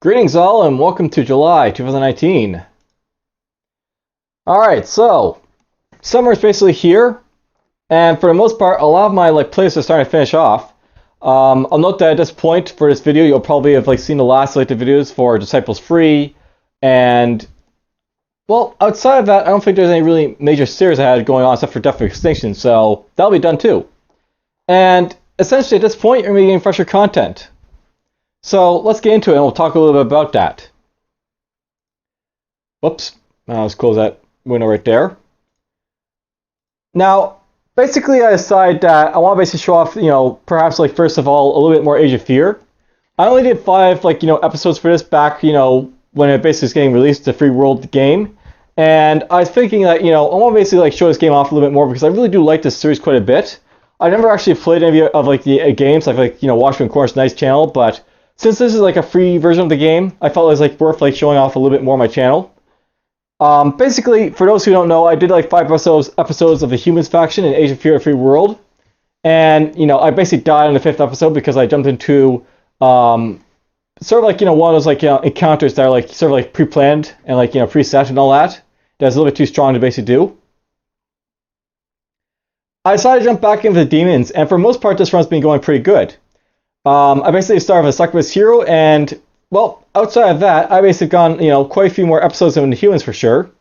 Greetings all and welcome to July 2019. Alright, so summer is basically here, and for the most part a lot of my playlists are starting to finish off. I'll note that at this point for this video you'll probably have seen the last selected videos for Disciples Free, and well, outside of that I don't think there's any really major series I had going on except for Death of Extinction, so that'll be done too. And essentially at this point you're going to be getting fresher content. So let's get into it and we'll talk a little bit about that. Whoops, let's close that window right there. Now, basically I decided that I want to basically show off, perhaps first of all, a little bit more Age of Fear. I only did 5 episodes for this back, when it basically was getting released, the free world game. And I was thinking that, I want to basically show this game off a little bit more because I really do like this series quite a bit. I never actually played any of the games. I've watched them on Corner's Nice channel, but since this is a free version of the game, I felt it was worth showing off a little bit more on my channel. Basically, for those who don't know, I did 5 episodes of the Humans faction in Age of Fear: Free World, and I basically died in the 5th episode because I jumped into sort of one of those encounters that are sort of pre-planned and preset and all that. That's a little bit too strong to basically do. I decided to jump back into the demons, and for the most part, this run's been going pretty good. I basically started with a succubus hero, and well, outside of that, I basically gone quite a few more episodes of the humans for sure.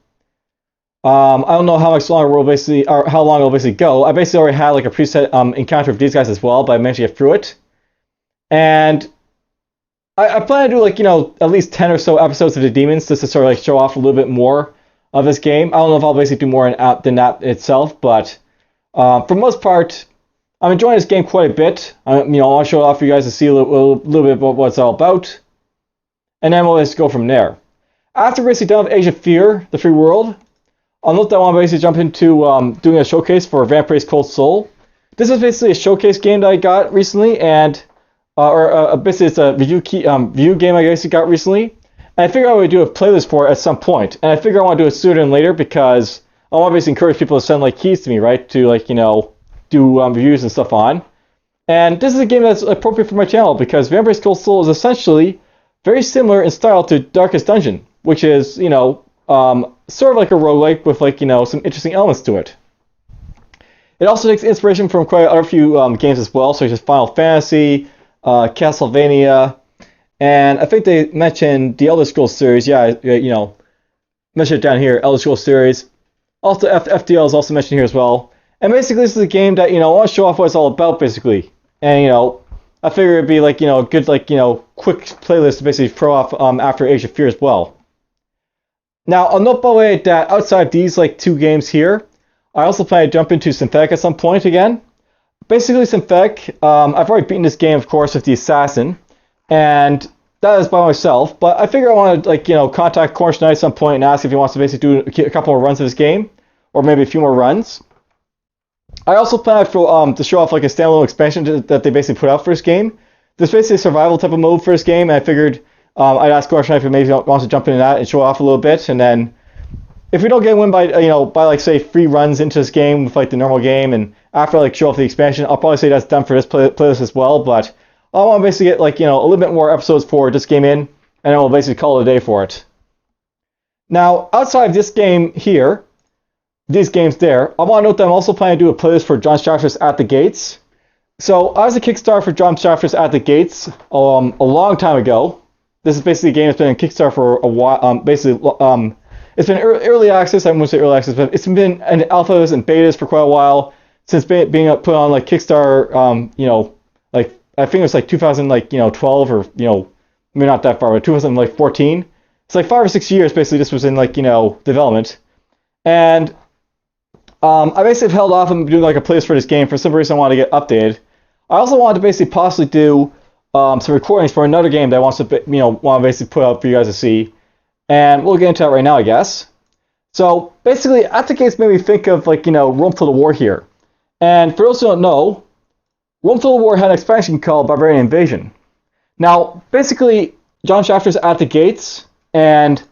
I don't know how much longer we'll basically, or how long it'll basically go. I basically already had a preset encounter with these guys as well, but I managed to get through it. And I plan to do at least 10 or so episodes of the demons just to sort of show off a little bit more of this game. I don't know if I'll basically do more than that itself, but for the most part, I'm enjoying this game quite a bit. I want to show it off for you guys to see a little bit about what it's all about. And then we'll just go from there. After basically done with Age of Fear, the free world, I'll note that I want to basically jump into doing a showcase for Vampire Cold Soul. This is basically a showcase game that I got recently, and basically it's a review game I basically got recently. And I figured I would do a playlist for it at some point. And I figure I want to do it sooner than later because I want to basically encourage people to send keys to me, right? To do reviews and stuff on. And this is a game that's appropriate for my channel because Vampire Cold Soul is essentially very similar in style to Darkest Dungeon, which is, sort of like a roguelike with some interesting elements to it. It also takes inspiration from quite a few games as well, such as Final Fantasy, Castlevania, and I think they mentioned the Elder Scrolls series. Yeah, mentioned it down here, Elder Scrolls series. Also, FTL is also mentioned here as well. And basically, this is a game that, I want to show off what it's all about, basically. And, I figure it'd be, a good, quick playlist to basically throw off after Age of Fear as well. Now, I'll note, by the way, that outside of these, 2 games here, I also plan to jump into Synthetic at some point again. Basically, Synthetic, I've already beaten this game, of course, with the Assassin, and that is by myself, but I figure I want to, contact Corner's Night at some point and ask if he wants to basically do a couple more runs of this game, or maybe a few more runs. I also plan to show off a standalone expansion that they basically put out for this game. There's basically a survival type of mode for this game, and I figured I'd ask Corner's Night if he maybe wants to jump into that and show off a little bit, and then if we don't get a win by say 3 runs into this game with the normal game, and after show off the expansion, I'll probably say that's done for this playlist as well. But I want to basically get a little bit more episodes for this game in, and then we'll basically call it a day for it. Now, outside of this game here, these games there, I want to note that I'm also planning to do a playlist for John Stratford's At the Gates. So I was a Kickstarter for John Stratford's At the Gates a long time ago. This is basically a game that's been in Kickstarter for a while. It's been early access. I won't say early access, but it's been in alphas and betas for quite a while since being put on Kickstarter. I think it was 2012 or maybe not that far, but 2014. It's 5 or 6 years basically. This was in development, and I basically held off on doing a playlist for this game for some reason I wanted to get updated. I also wanted to basically possibly do some recordings for another game that I want to basically put out for you guys to see, and we'll get into that right now, I guess. So basically, At the Gates made me think of Rome Total War here, and for those who don't know, Rome Total War had an expansion called Barbarian Invasion. Now, basically, John Shafter's At the Gates and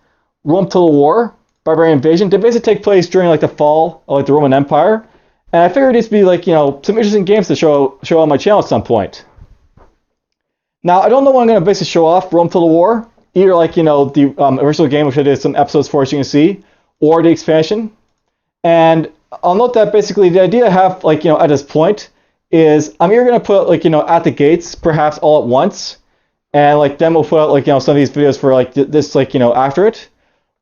Rome Total War, Barbarian Invasion, they basically take place during the fall of the Roman Empire, and I figured these would be some interesting games to show on my channel at some point. Now, I don't know when I'm going to basically show off Rome Total War, either like, you know, the original game, which I did some episodes for, as you can see, or the expansion. And I'll note that basically the idea I have, like, you know, at this point is I'm either going to put, like, you know, at the gates, perhaps all at once, and like then we'll put out, like, you know, some of these videos for like this, like, you know, after it.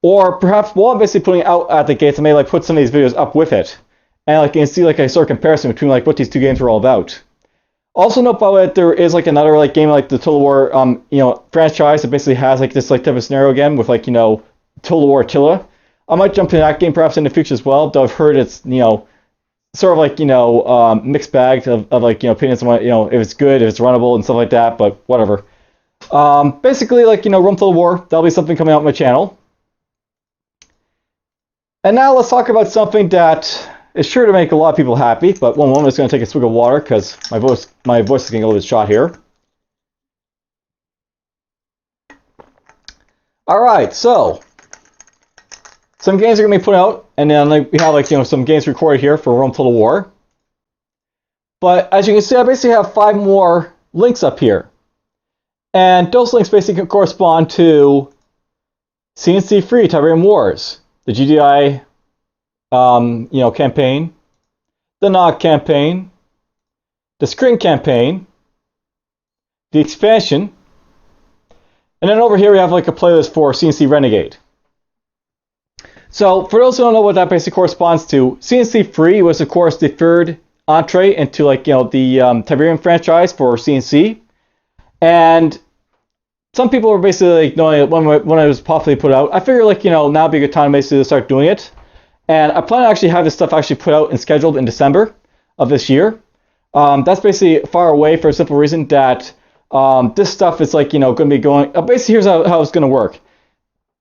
Or perhaps while I'm basically putting it out at the gates, I may like put some of these videos up with it. And like you can see like a sort of comparison between like what these two games are all about. Also note by the way that there is like another like game like the Total War you know, franchise that basically has like this like type of scenario again with like, you know, Total War Attila. I might jump into that game perhaps in the future as well, though I've heard it's, you know, sort of like, you know, mixed bag of like, you know, opinions on what, you know, if it's good, if it's runnable and stuff like that, but whatever. Basically like, you know, Rome Total War, that'll be something coming out on my channel. And now let's talk about something that is sure to make a lot of people happy, but one moment I'm just going to take a swig of water because my voice is getting a little bit shot here. Alright, so some games are going to be put out, and then like, we have like, you know, some games recorded here for Rome Total War. But as you can see, I basically have 5 more links up here. And those links basically correspond to CNC Free Tiberian Wars, the GDI you know, campaign, the NOG campaign, the Screen campaign, the expansion, and then over here we have like a playlist for CNC Renegade. So for those who don't know what that basically corresponds to, CNC Free was of course the third entree into like, you know, the Tiberian franchise for CNC, and some people were basically like knowing it when it was popularly put out. I figured like, you know, now would be a good time basically to start doing it. And I plan to actually have this stuff actually put out and scheduled in December of this year. That's basically far away for a simple reason that this stuff is like, you know, going to be going. Basically, here's how it's going to work.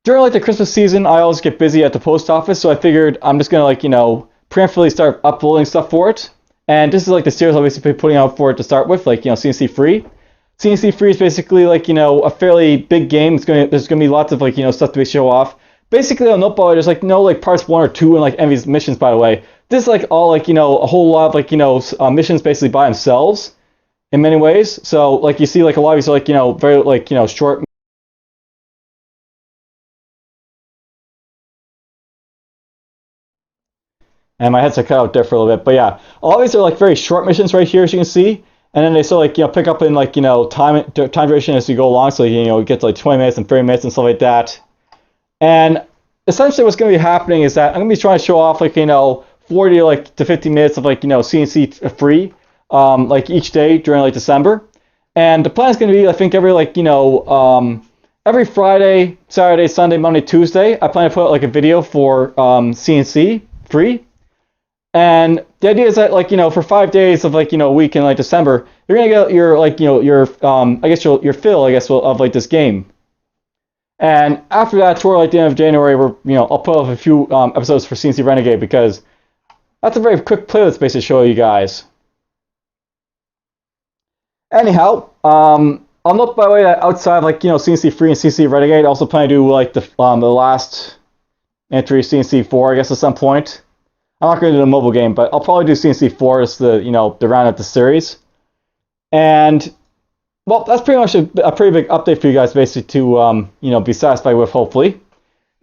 During like the Christmas season, I always get busy at the post office, so I figured I'm just going to like, you know, preemptively start uploading stuff for it. And this is like the series I'll basically be putting out for it to start with, like, you know, CNC Free. CNC Free is basically like, you know, a fairly big game. There's going to be lots of like, you know, stuff to show off. Basically on Notebook, there's like no like parts 1 or 2 and like Envy's missions, by the way. This is like all like, you know, a whole lot of like, you know, missions basically by themselves in many ways. So like you see like a lot of these are like, you know, very like, you know, short. And my headset cut out there for a little bit, but yeah, all these are like very short missions right here, as you can see. And then they sort of like, you know, pick up in like, you know, time duration as you go along. So, you know, you get to like 20 minutes and 30 minutes and stuff like that. And essentially what's going to be happening is that I'm going to be trying to show off like, you know, 40 like to 50 minutes of like, you know, CNC Free like each day during like December. And the plan is going to be, I think, every like, you know, every Friday, Saturday, Sunday, Monday, Tuesday, I plan to put out like a video for CNC Free. And the idea is that like, you know, for 5 days of like, you know, a week in like December, you're going to get your like, you know, your I guess your fill, I guess, of like this game. And after that, toward like the end of January, you know, I'll put up a few episodes for CNC Renegade because that's a very quick playlist basically to show you guys. Anyhow, I'll note by the way that outside like, you know, CNC Free and CNC Renegade, I also plan to do like the last entry CNC 4, I guess, at some point. I'm not going to do the mobile game, but I'll probably do CNC 4 as the, you know, the round of the series. And well, that's pretty much a pretty big update for you guys, basically, to you know, be satisfied with, hopefully.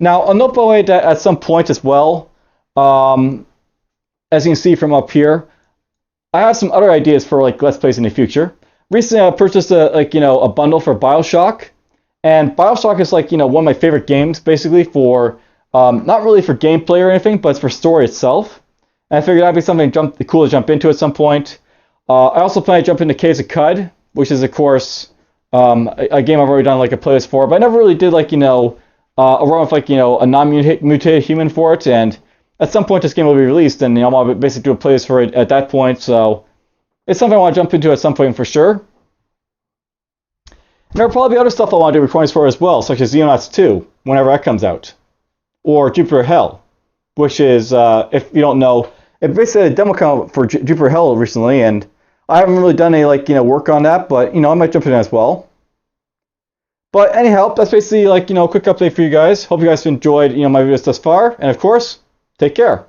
Now, I'll note by the way that at some point as well, as you can see from up here, I have some other ideas for like Let's Plays in the future. Recently, I purchased a bundle for BioShock, and BioShock is like, you know, one of my favorite games, basically for not really for gameplay or anything, but it's for story itself. And I figured that'd be something cool to jump into at some point. I also plan to jump into Caves of Cud, which is, of course, a game I've already done like a playlist for, but I never really did like, you know, a run with like, you know, a non-mutated human for it. And at some point, this game will be released, and you know, I'll basically do a playlist for it at that point. So it's something I want to jump into at some point for sure. And there will probably be other stuff I want to do recordings for as well, such as Xenonauts 2, whenever that comes out, or Jupiter Hell, which is, if you don't know, it basically had a demo come out for Jupiter Hell recently, and I haven't really done any like, you know, work on that, but you know, I might jump in as well. But anyhow, that's basically like, you know, a quick update for you guys. Hope you guys enjoyed, you know, my videos thus far, and of course, take care.